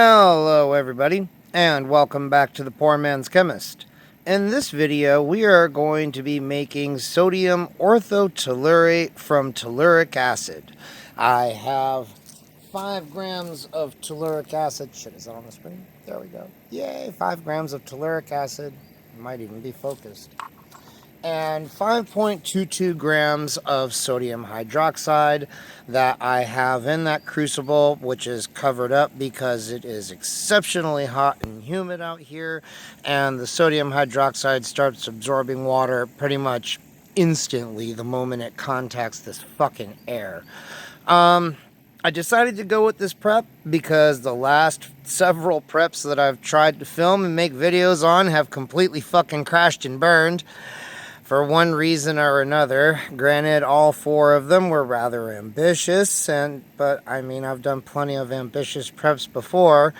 Hello everybody, and welcome back to the Poor Man's Chemist. In this video, we are going to be making sodium orthotellurate from telluric acid. I have 5 grams of telluric acid. Shit, is that on the screen? There we go. Yay, 5 grams of telluric acid. Might even be focused. And 5.22 grams of sodium hydroxide that I have in that crucible, which is covered up because it is exceptionally hot and humid out here, and the sodium hydroxide starts absorbing water pretty much instantly the moment it contacts this fucking air. I decided to go with this prep because the last several preps that I've tried to film and make videos on have completely fucking crashed and burned for one reason or another. Granted, all 4 of them were rather ambitious, but I mean, I've done plenty of ambitious preps before.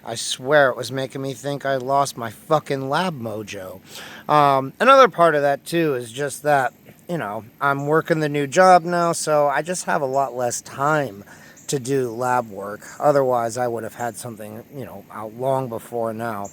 I swear it was making me think I lost my fucking lab mojo. Another part of that too is just that, you know, I'm working the new job now, so I just have a lot less time to do lab work. Otherwise, I would have had something, you know, out long before now.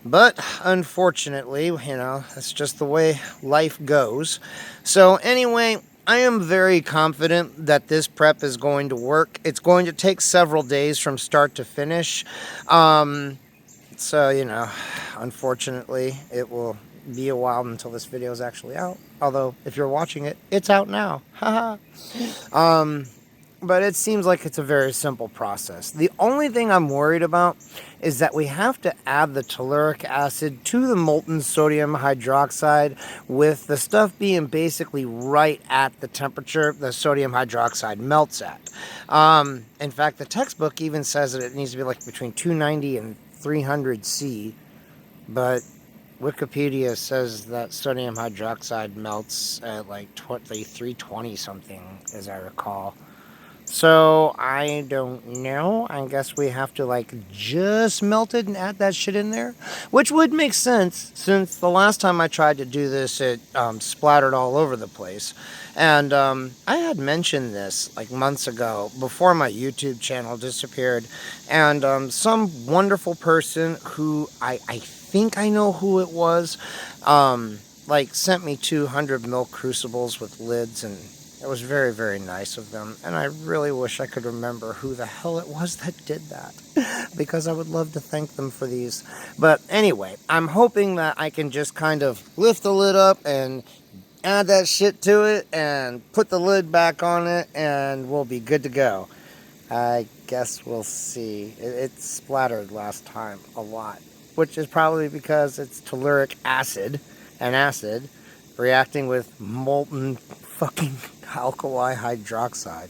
But unfortunately, you know, that's just the way life goes. So anyway, I am very confident that this prep is going to work. It's going to take several days from start to finish. So, you know, unfortunately, it will be a while until this video is actually out. Although, if you're watching it, it's out now. Haha. But it seems like it's a very simple process. The only thing I'm worried about is that we have to add the telluric acid to the molten sodium hydroxide, with the stuff being basically right at the temperature the sodium hydroxide melts at. In fact, the textbook even says that it needs to be like between 290 and 300 C, but Wikipedia says that sodium hydroxide melts at like 320 something, as I recall. So, I don't know. I guess we have to, like, just melt it and add that shit in there. Which would make sense, since the last time I tried to do this, it splattered all over the place. And I had mentioned this, like, months ago, before my YouTube channel disappeared. And some wonderful person who, I think I know who it was, like, sent me 200 ml crucibles with lids, and it was very, very nice of them, and I really wish I could remember who the hell it was that did that, because I would love to thank them for these. But anyway, I'm hoping that I can just kind of lift the lid up and add that shit to it and put the lid back on it, and we'll be good to go. I guess we'll see. It splattered last time a lot, which is probably because it's telluric acid, an acid, reacting with molten fucking alkali hydroxide.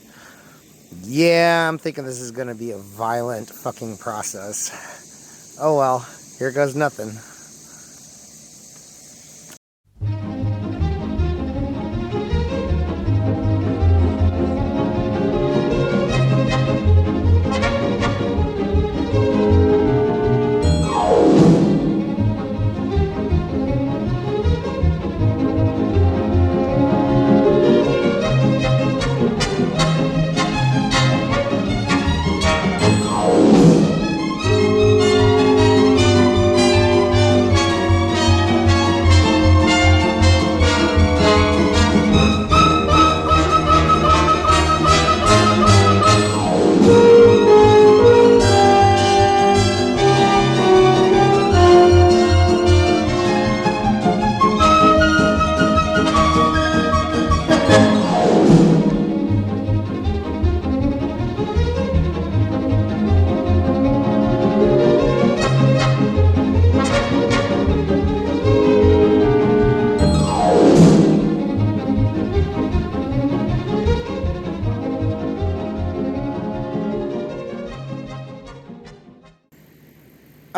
Yeah, I'm thinking this is going to be a violent fucking process. Oh well, here goes nothing.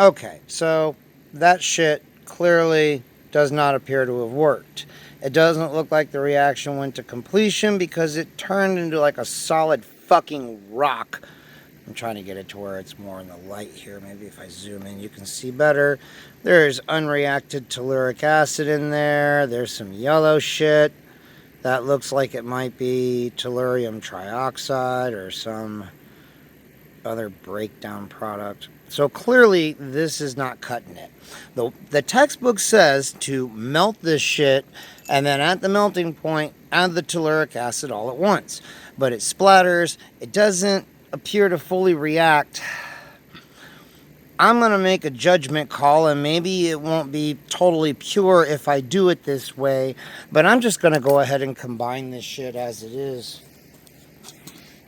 Okay, so that shit clearly does not appear to have worked. It doesn't look like the reaction went to completion because it turned into like a solid fucking rock. I'm trying to get it to where it's more in the light here. Maybe if I zoom in you can see better. There's unreacted telluric acid in there. There's some yellow shit. That looks like it might be tellurium trioxide or some other breakdown product. So clearly this is not cutting it. The textbook says to melt this shit and then at the melting point add the telluric acid all at once. But it splatters. It doesn't appear to fully react. I'm going to make a judgment call, and maybe it won't be totally pure if I do it this way, but I'm just going to go ahead and combine this shit as it is.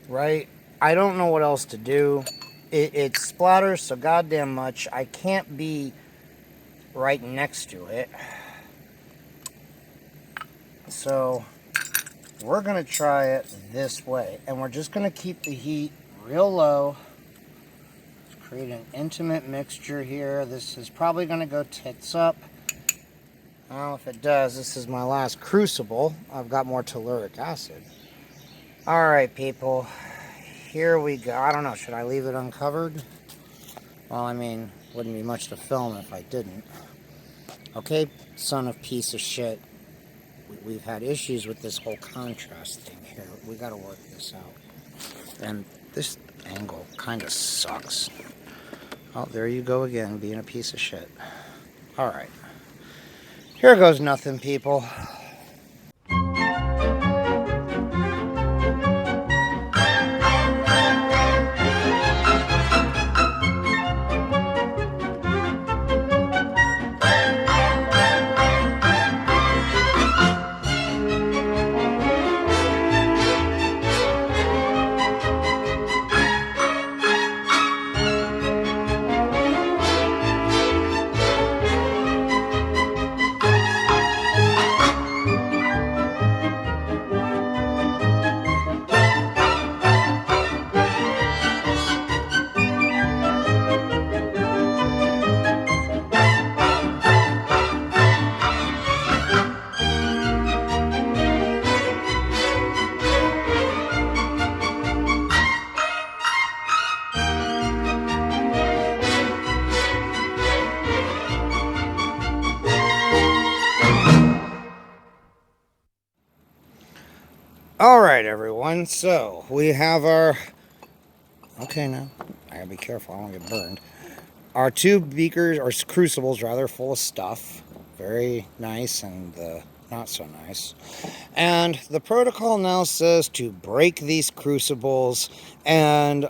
Right? I don't know what else to do. It splatters so goddamn much. I can't be right next to it. So we're going to try it this way, and we're just going to keep the heat real low. Create an intimate mixture here. This is probably going to go tits up. Well, if it does, this is my last crucible. I've got more telluric acid. All right, people. Here we go. I don't know. Should I leave it uncovered? Well, I mean, wouldn't be much to film if I didn't. Okay, son of piece of shit. We've had issues with this whole contrast thing here. We got to work this out. And this angle kind of sucks. Oh, there you go again, being a piece of shit. All right. Here goes nothing, people. All right, everyone. So we have our... Okay, now I gotta be careful. I don't get burned. Our two beakers, or crucibles rather, full of stuff. Very nice and not so nice. And the protocol now says to break these crucibles and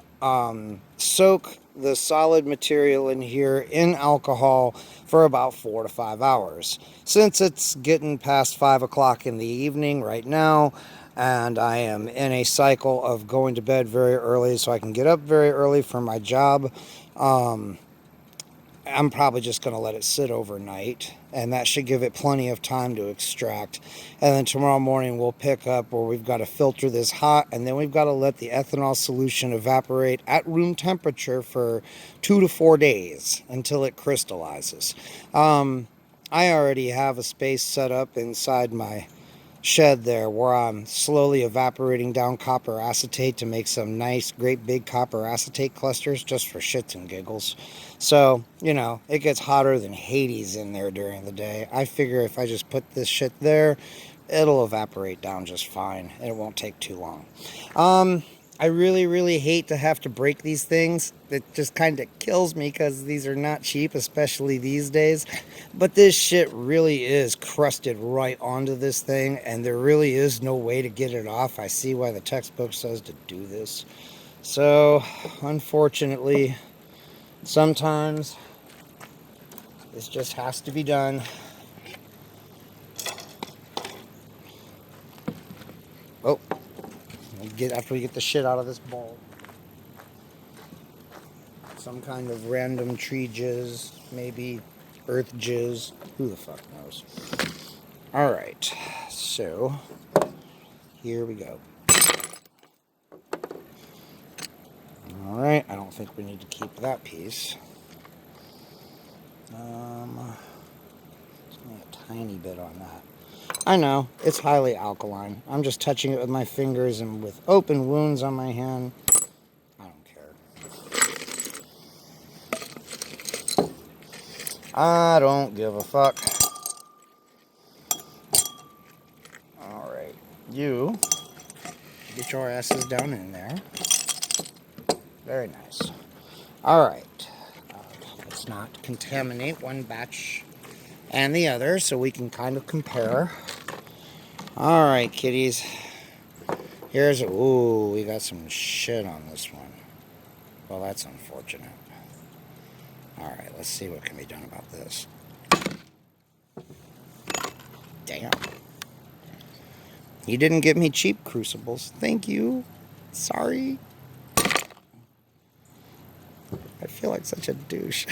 soak the solid material in here in alcohol for about 4 to 5 hours. Since it's getting past 5 o'clock in the evening right now, and I am in a cycle of going to bed very early so I can get up very early for my job, I'm probably just going to let it sit overnight, and that should give it plenty of time to extract. And then tomorrow morning we'll pick up where we've got to filter this hot, and then we've got to let the ethanol solution evaporate at room temperature for 2 to 4 days until it crystallizes. I already have a space set up inside my shed there where I'm slowly evaporating down copper acetate to make some nice great big copper acetate clusters just for shits and giggles. So, you know, it gets hotter than Hades in there during the day. I figure if I just put this shit there, it'll evaporate down just fine. It won't take too long. I really hate to have to break these things. It just kind of kills me because these are not cheap, especially these days. But this shit really is crusted right onto this thing, and there really is no way to get it off. I see why the textbook says to do this. So, unfortunately, sometimes this just has to be done. Oh. After we get the shit out of this bowl. Some kind of random tree jizz, maybe earth jizz, who the fuck knows. Alright, so here we go. Alright, I don't think we need to keep that piece. There's only a tiny bit on that. I know, it's highly alkaline. I'm just touching it with my fingers and with open wounds on my hand. I don't care. I don't give a fuck. Alright, you get your asses down in there. Very nice. Alright, not contaminate one batch and the other, so we can kind of compare. All right, kitties. Here's ooh, we got some shit on this one. Well, that's unfortunate. All right, let's see what can be done about this. Damn. You didn't give me cheap crucibles. Thank you. Sorry. I feel like such a douche.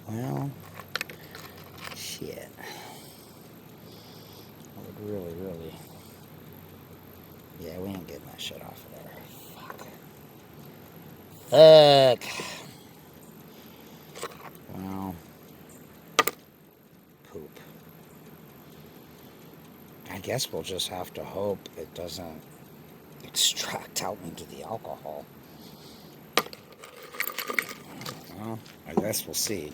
Well, shit. I would really... Yeah, we ain't getting that shit off of there. Fuck. Well, poop. I guess we'll just have to hope it doesn't extract out into the alcohol. Well, I guess we'll see.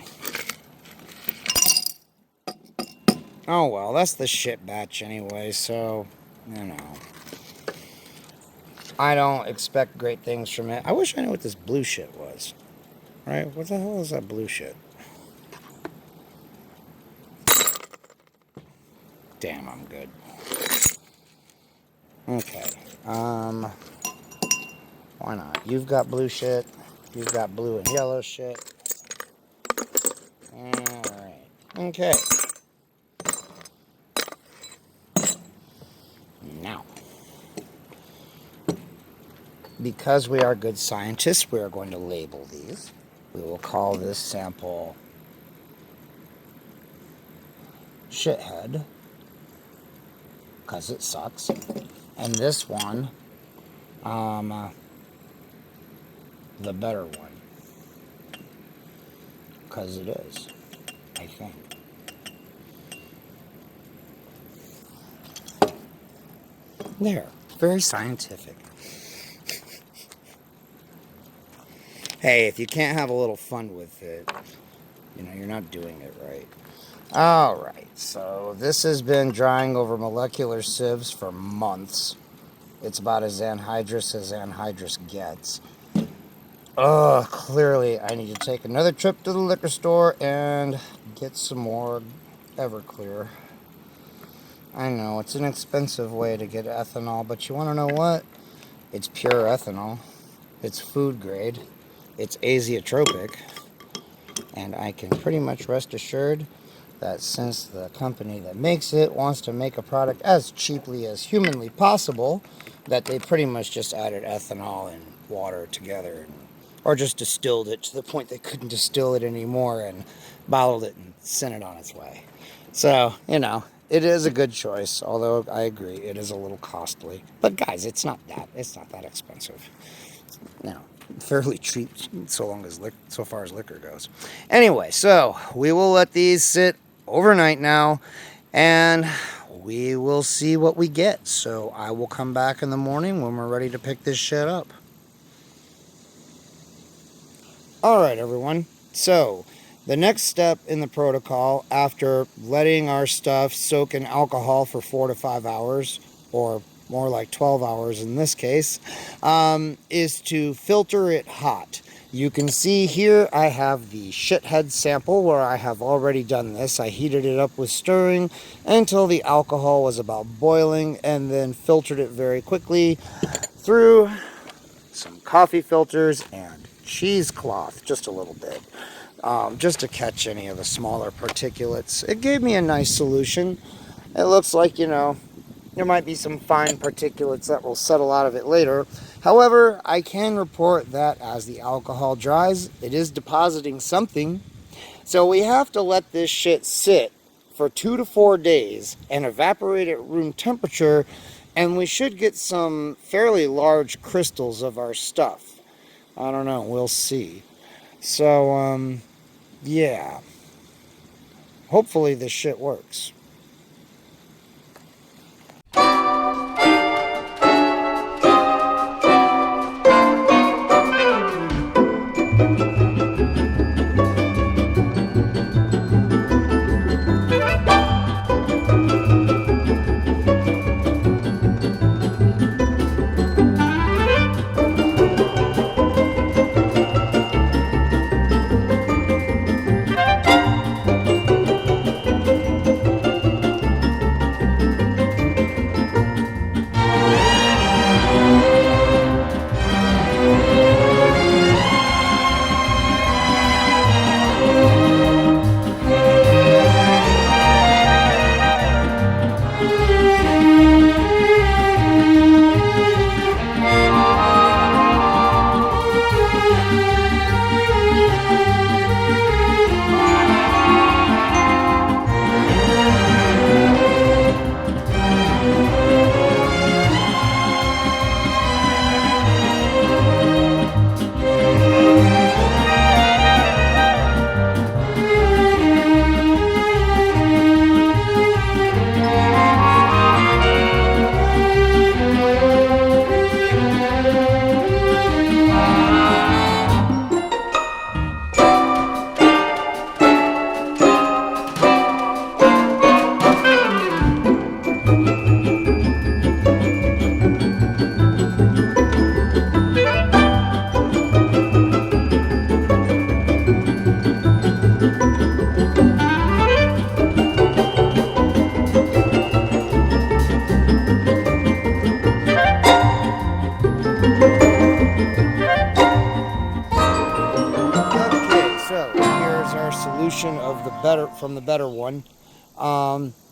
Oh well, that's the shit batch anyway, so, you know. I don't expect great things from it. I wish I knew what this blue shit was. Right? What the hell is that blue shit? Damn, I'm good. Okay. Why not? You've got blue shit. You've got blue and yellow shit. Alright. Okay. Now, because we are good scientists, we are going to label these. We will call this sample shithead, because it sucks. And this one, the better one, because it is, I think. There, very scientific. Hey, if you can't have a little fun with it, you know, you're not doing it right. Alright, so this has been drying over molecular sieves for months. It's about as anhydrous gets. Oh, clearly I need to take another trip to the liquor store and get some more Everclear. I know, it's an expensive way to get ethanol, but you want to know what? It's pure ethanol. It's food grade. It's azeotropic. And I can pretty much rest assured that since the company that makes it wants to make a product as cheaply as humanly possible, that they pretty much just added ethanol and water together, or just distilled it to the point they couldn't distill it anymore and bottled it and sent it on its way. So, you know, it is a good choice, although I agree it is a little costly. But guys, it's not that expensive. You know, fairly cheap so far as liquor goes. Anyway, so we will let these sit overnight now, and we will see what we get. So I will come back in the morning when we're ready to pick this shit up. Alright everyone, so the next step in the protocol, after letting our stuff soak in alcohol for 4 to 5 hours, or more like 12 hours in this case, is to filter it hot. You can see here I have the shithead sample where I have already done this. I heated it up with stirring until the alcohol was about boiling, and then filtered it very quickly through some coffee filters and cheesecloth, just a little bit, just to catch any of the smaller particulates. It gave me a nice solution. It looks like, you know, there might be some fine particulates that will settle out of it later. However, I can report that as the alcohol dries, it is depositing something. So we have to let this shit sit for 2 to 4 days and evaporate at room temperature, and we should get some fairly large crystals of our stuff. I don't know, we'll see. So, yeah. Hopefully this shit works. solution of from the better one.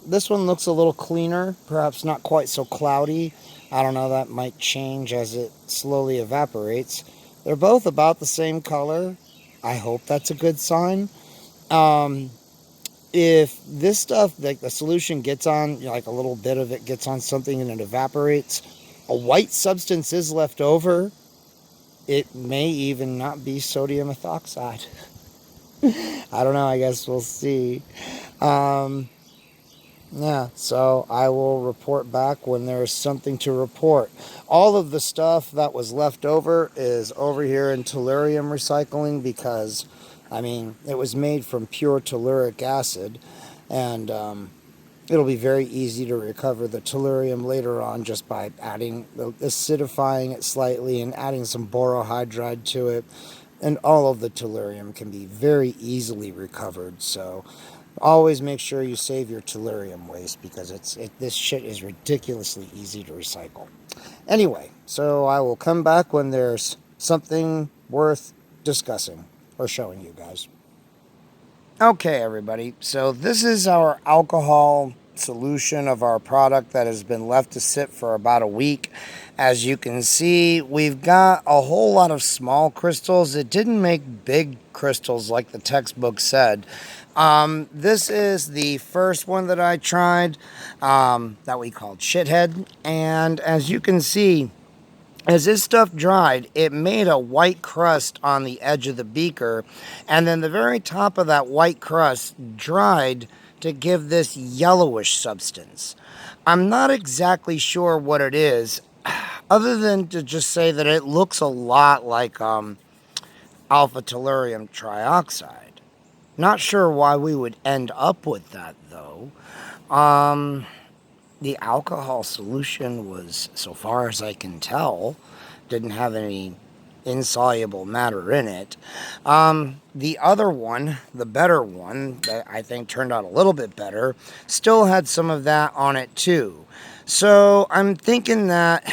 This one looks a little cleaner, perhaps not quite so cloudy. I don't know, that might change as it slowly evaporates. They're both about the same color. I hope that's a good sign. If this stuff, like the solution gets on, like a little bit of it gets on something and it evaporates, a white substance is left over. It may even not be sodium ethoxide. I don't know, I guess we'll see. Yeah, so I will report back when there's something to report. All of the stuff that was left over is over here in tellurium recycling because, I mean, it was made from pure telluric acid, and it'll be very easy to recover the tellurium later on just by acidifying it slightly and adding some borohydride to it, and all of the tellurium can be very easily recovered, so always make sure you save your tellurium waste because this shit is ridiculously easy to recycle. Anyway, so I will come back when there's something worth discussing or showing you guys. Okay, everybody, so this is our alcohol solution of our product that has been left to sit for about a week. As you can see, we've got a whole lot of small crystals. It didn't make big crystals like the textbook said. This is the first one that I tried, that we called Shithead, and as you can see, as this stuff dried, it made a white crust on the edge of the beaker, and then the very top of that white crust dried to give this yellowish substance. I'm not exactly sure what it is, other than to just say that it looks a lot like alpha tellurium trioxide. Not sure why we would end up with that, though. The alcohol solution was, so far as I can tell, didn't have any insoluble matter in it. The other one, the better one, that I think turned out a little bit better, still had some of that on it too. So I'm thinking that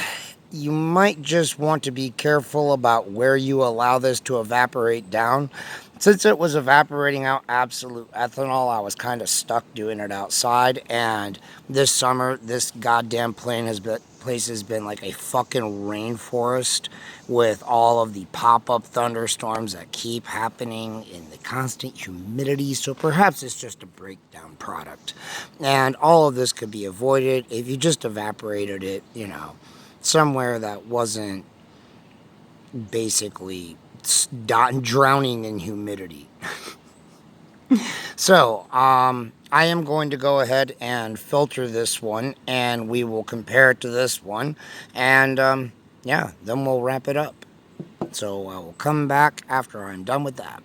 you might just want to be careful about where you allow this to evaporate down. Since it was evaporating out absolute ethanol, I was kind of stuck doing it outside, and this summer, this goddamn place has been like a fucking rainforest with all of the pop-up thunderstorms that keep happening in the constant humidity, so perhaps it's just a breakdown product. And all of this could be avoided if you just evaporated it, somewhere that wasn't basically drowning in humidity. So, I am going to go ahead and filter this one, and we will compare it to this one, and yeah, then we'll wrap it up. So I will come back after I'm done with that.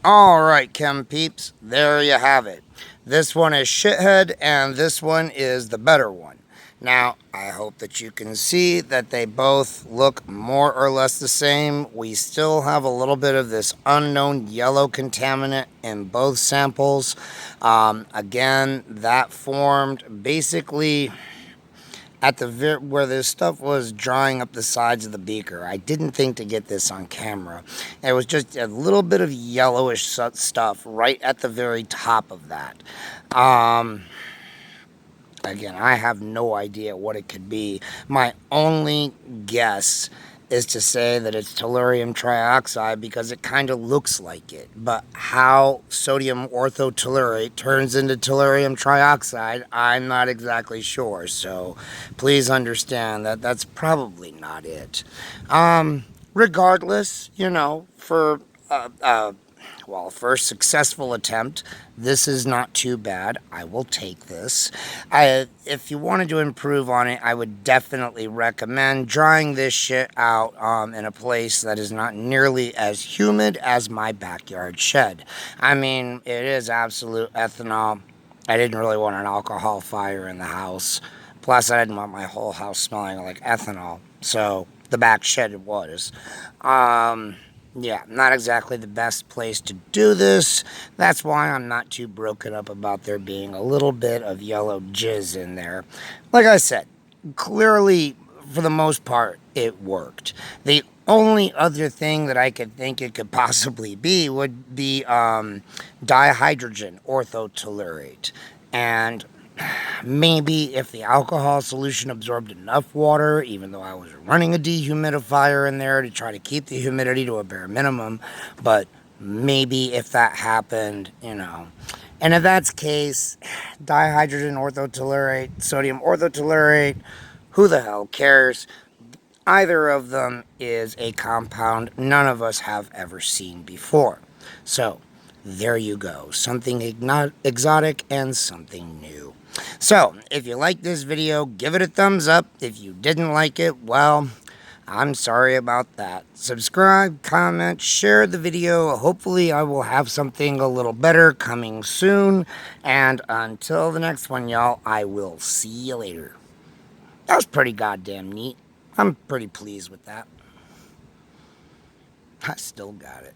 Alright, chem peeps, there you have it. This one is Shithead, and this one is the better one. Now, I hope that you can see that they both look more or less the same. We still have a little bit of this unknown yellow contaminant in both samples. Again, that formed basically at where this stuff was drying up the sides of the beaker. I didn't think to get this on camera. It was just a little bit of yellowish stuff right at the very top of that. Again, I have no idea what it could be. My only guess is to say that it's tellurium trioxide because it kind of looks like it. But how sodium orthotellurate turns into tellurium trioxide, I'm not exactly sure. So please understand that that's probably not it. Regardless, for first successful attempt, this is not too bad. I will take this. If you wanted to improve on it, I would definitely recommend drying this shit out in a place that is not nearly as humid as my backyard shed. I mean, it is absolute ethanol. I didn't really want an alcohol fire in the house. Plus, I didn't want my whole house smelling like ethanol. So, the back shed it was. Yeah, not exactly the best place to do this. That's why I'm not too broken up about there being a little bit of yellow jizz in there. Like I said, clearly, for the most part, it worked. The Only other thing that I could think it could possibly be would be dihydrogen orthotellurate. And maybe if the alcohol solution absorbed enough water, even though I was running a dehumidifier in there to try to keep the humidity to a bare minimum, but maybe if that happened, you know. And if that's the case, dihydrogen orthotellurate, sodium orthotellurate, who the hell cares? Either of them is a compound none of us have ever seen before. So, there you go. Something exotic and something new. So, if you like this video, give it a thumbs up. If you didn't like it, well, I'm sorry about that. Subscribe, comment, share the video. Hopefully, I will have something a little better coming soon. And until the next one, y'all, I will see you later. That was pretty goddamn neat. I'm pretty pleased with that. I still got it.